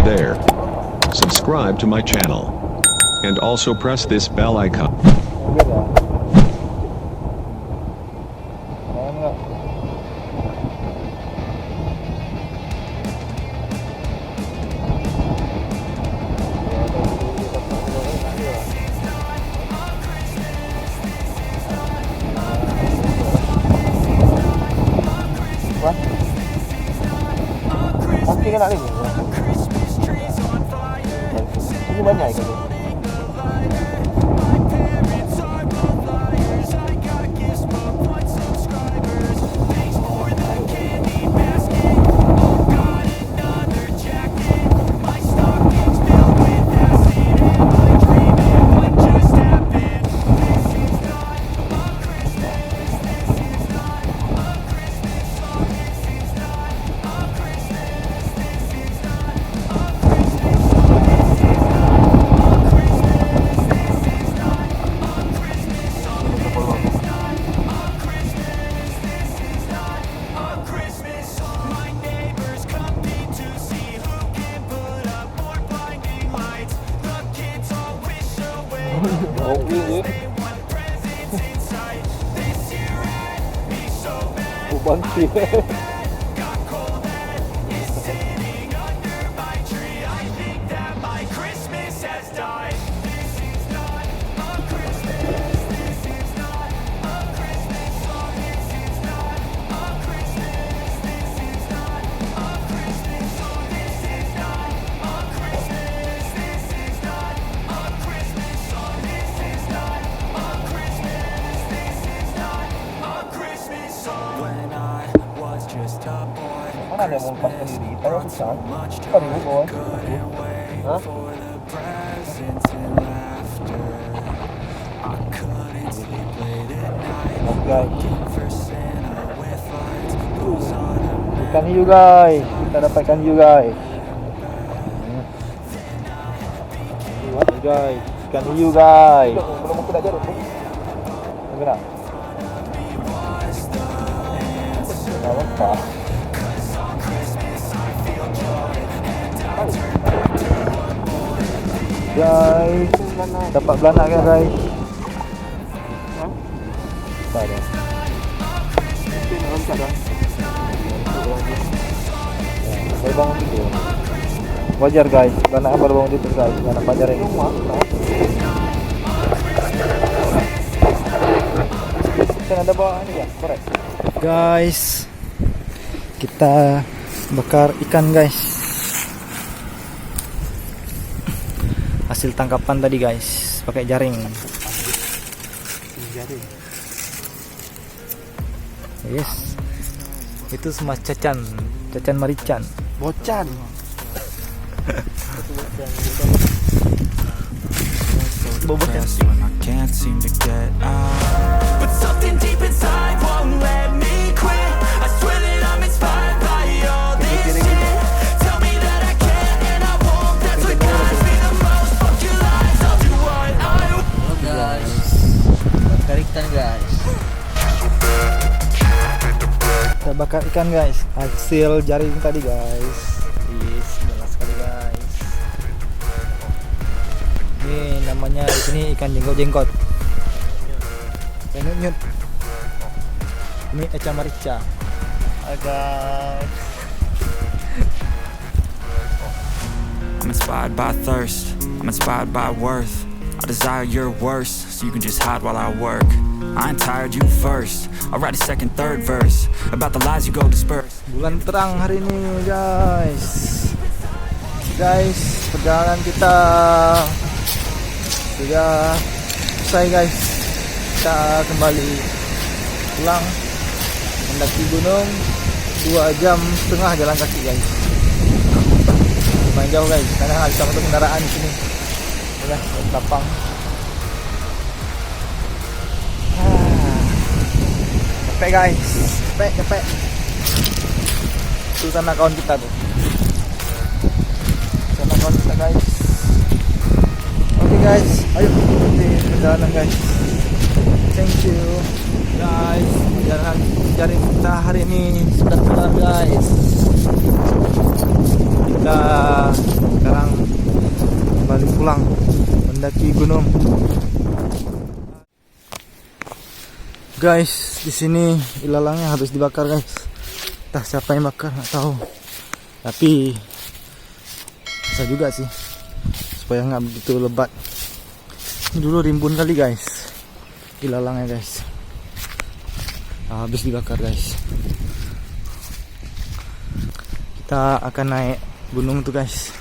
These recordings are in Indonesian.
there. Subscribe to my channel. And also press this bell icon. Biar ya. Enggak. Wah. Pasti kena ini. Ini banyak ikan tu. Bantu. Mana ada yang mau lepas sendiri? Kita yang bisa. Kita dulu boy. Hah? Ikan hiu guys. Kita dapat ikan hiu guys. Guys, ikan hiu guys. Belum aku dah jarut. Enggak. Apa? Guys, dapat belanak kan guys? Tak ada. Baru bangun tidur. Wajar guys, belanak baru bangun tidur guys. Belanak pajar ini. Kan ada bawa ini ya, korek. Guys, kita bakar ikan guys. Hasil tangkapan tadi guys, pakai jaring. Yes. Itu semua cacan marican. Bocan. Bobocan. But something deep inside won't let me quit. I swear that I'm inspired by all this shit. Tell me that I can and I won't. That's what guides me the most. Fuck your lies, I'll do what I want. Halo guys, bakar ikan guys. Kita bakar ikan guys. Hasil jaring tadi guys. Yes, jelas sekali guys. Ini namanya di sini ikan jenggot-jenggot. Nyut-nyut. Ini eca marica. Agak. I'm inspired by thirst, I'm inspired by worth. I desire your worst, so you can just hide while I work. I ain't tired, you first. I'll write a second, third verse about the lies you go disperse. Bulan terang hari ini guys. Guys, perjalanan kita sudah selesai guys. Kita kembali pulang mendaki gunung 2,5 jam jalan kaki guys. Lumayan jauh guys, karena nggak bisa untuk kendaraan di sini. Udah lapang. Capek guys, capek. Itu sana kawan kita tuh. Sana kawan kita guys. Oke guys, ayo ikuti perjalanan guys. Thank you guys. Jaring kita hari ini sudah kelar guys. Kita Guys, di sini ilalangnya habis dibakar guys. Entah siapa yang bakar nggak tahu. Tapi bisa juga sih supaya nggak begitu lebat. Ini dulu rimbun kali guys ilalangnya guys. Habis dibakar guys. Kita akan naik gunung tuh guys.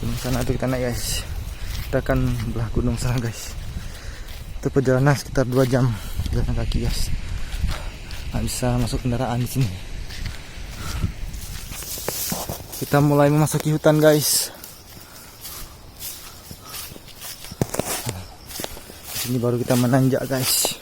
Gunung sana tuh kita naik guys. Kita akan belah gunung sana guys. Itu perjalanan sekitar 2 jam jalan kaki guys. Nggak bisa masuk kendaraan di sini. Kita mulai memasuki hutan guys. Ini baru kita menanjak guys.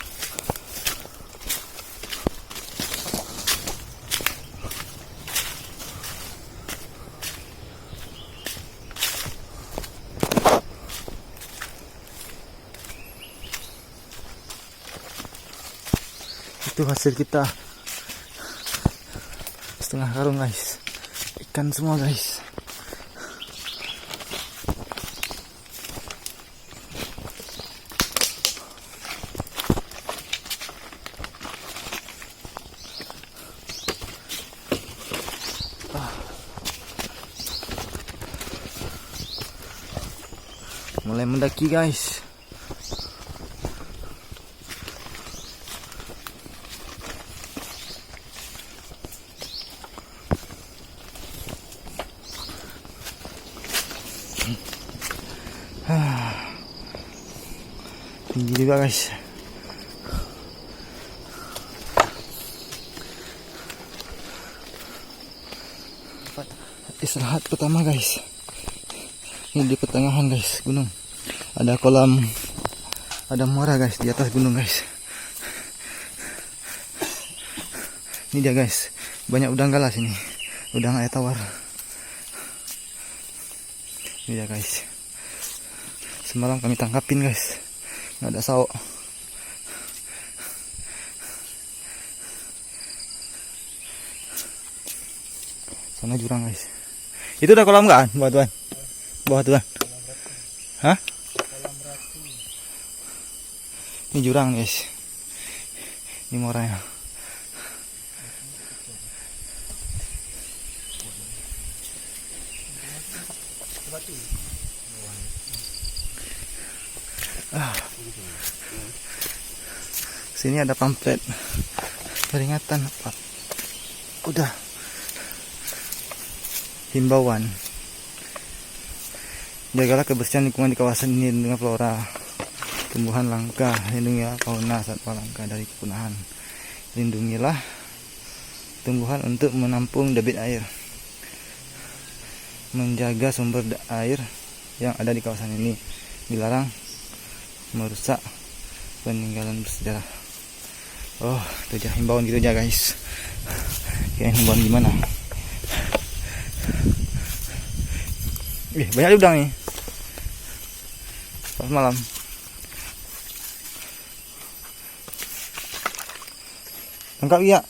Itu hasil kita setengah karung guys. Ikan semua guys. Mulai mendaki guys. Tinggi juga guys. Istirahat pertama guys. Ini di pertengahan guys gunung. Ada kolam, ada muara guys di atas gunung guys. Ini dia guys. Banyak udang galas ini. Udang air tawar. Ini dia guys. Semalam kami tangkapin guys. Nggak ada sauk. Sana jurang guys. Itu udah kolam nggak bawah tuan? Bawah tuan? Hah? Ini jurang guys. Ini muaranya. Sini ada pamflet peringatan apa? Udah himbauan. Jagalah kebersihan lingkungan di kawasan ini dengan flora, tumbuhan langka, lindungilah fauna satwa langka dari kepunahan. Lindungilah tumbuhan untuk menampung debit air. Menjaga sumber air yang ada di kawasan ini. Dilarang merusak peninggalan bersejarah. Oh, itu aja himbauan gitu aja guys. Kirain himbauan gimana? Banyak udang nih. Pas malam. Tangkap ya.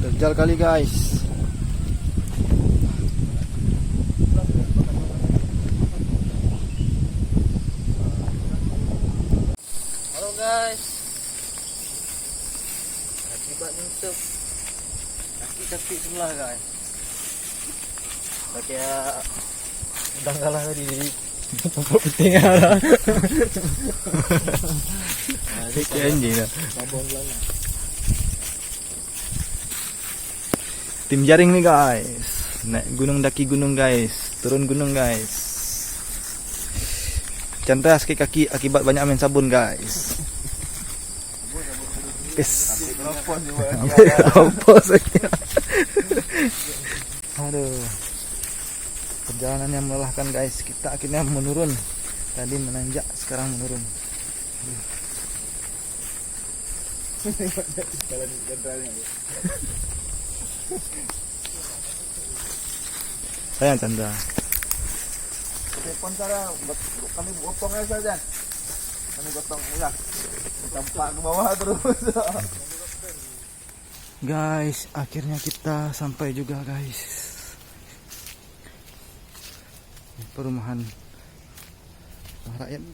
Terjal kali guys. Halo guys. Akibat nyusup kaki sebelah guys. Pakai udang galah tadi di tempat penting ada. Ini anjing dah. Babon lana. Tim jaring nih guys. Naik gunung, daki gunung guys. Turun gunung guys. Cantas kaki akibat banyak main sabun guys. Aduh. Perjalanan yang melelahkan guys. Kita akhirnya menurun. Tadi menanjak, sekarang menurun. Sayang Chandra. Telepon cara kami potong aja saja. Kami potong ulah. Tampak ke bawah terus. Guys, akhirnya kita sampai juga guys. perumahan rakyat.